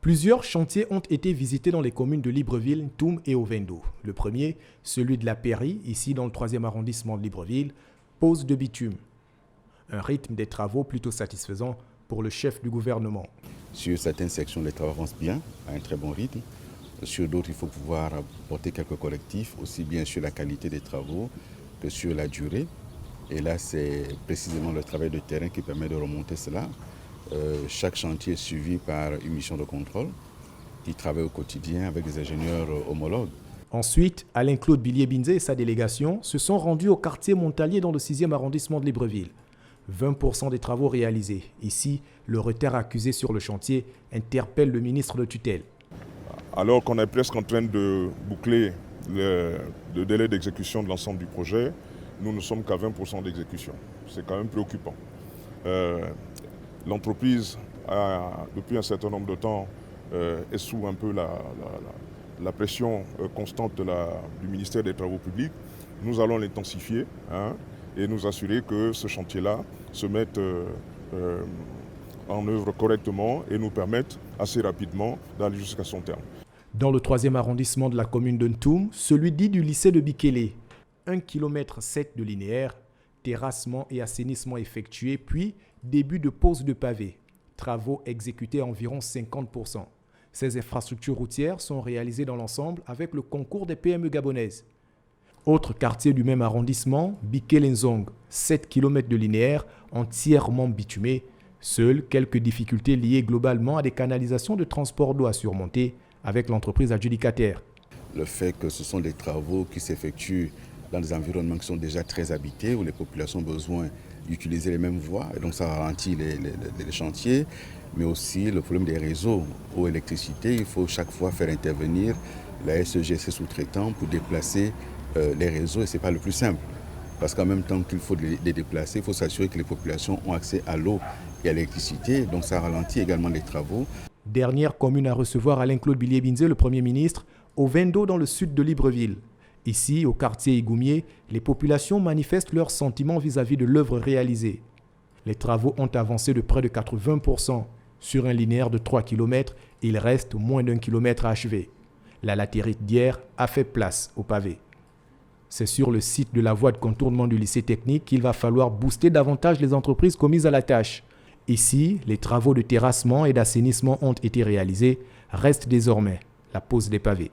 Plusieurs chantiers ont été visités dans les communes de Libreville, Ntoum et Ovendo. Le premier, celui de la Pairie, ici dans le 3e arrondissement de Libreville, pose de bitume. Un rythme des travaux plutôt satisfaisant pour le chef du gouvernement. Sur certaines sections, les travaux avancent bien, à un très bon rythme. Sur d'autres, il faut pouvoir apporter quelques correctifs, aussi bien sur la qualité des travaux que sur la durée. Et là, c'est précisément le travail de terrain qui permet de remonter cela. Chaque chantier est suivi par une mission de contrôle qui travaille au quotidien avec des ingénieurs homologues. Ensuite, Alain-Claude Billier-Binzé et sa délégation se sont rendus au quartier Montalier dans le 6e arrondissement de Libreville. 20% des travaux réalisés. Ici, le retard accusé sur le chantier interpelle le ministre de tutelle. Alors qu'on est presque en train de boucler le délai d'exécution de l'ensemble du projet, nous ne sommes qu'à 20% d'exécution. C'est quand même préoccupant. L'entreprise, depuis un certain nombre de temps, est sous un peu la pression constante du ministère des Travaux publics. Nous allons l'intensifier et nous assurer que ce chantier-là se mette en œuvre correctement et nous permette assez rapidement d'aller jusqu'à son terme. Dans le 3e arrondissement de la commune de Ntoum, celui dit du lycée de Bikélé, 1,7 km de linéaire, terrassement et assainissement effectués, puis début de pose de pavés. Travaux exécutés à environ 50%. Ces infrastructures routières sont réalisées dans l'ensemble avec le concours des PME gabonaises. Autre quartier du même arrondissement, Bikélé-Nzong, 7 km de linéaire entièrement bitumé. Seules quelques difficultés liées globalement à des canalisations de transport d'eau à surmonter avec l'entreprise adjudicataire. Le fait que ce sont des travaux qui s'effectuent dans des environnements qui sont déjà très habités, où les populations ont besoin d'utiliser les mêmes voies, et donc ça ralentit les chantiers, mais aussi le problème des réseaux eau électricité. Il faut chaque fois faire intervenir la SEGC sous-traitant pour déplacer les réseaux, et ce n'est pas le plus simple. Parce qu'en même temps qu'il faut les déplacer, il faut s'assurer que les populations ont accès à l'eau et à l'électricité, donc ça ralentit également les travaux. Dernière commune à recevoir Alain-Claude Billier-Binzé, le Premier ministre, Ovendo dans le sud de Libreville. Ici, au quartier Igoumier, les populations manifestent leurs sentiments vis-à-vis de l'œuvre réalisée. Les travaux ont avancé de près de 80%. Sur un linéaire de 3 km, il reste moins d'1 kilomètre à achever. La latérite d'hier a fait place au pavé. C'est sur le site de la voie de contournement du lycée technique qu'il va falloir booster davantage les entreprises commises à la tâche. Ici, les travaux de terrassement et d'assainissement ont été réalisés. Reste désormais la pose des pavés.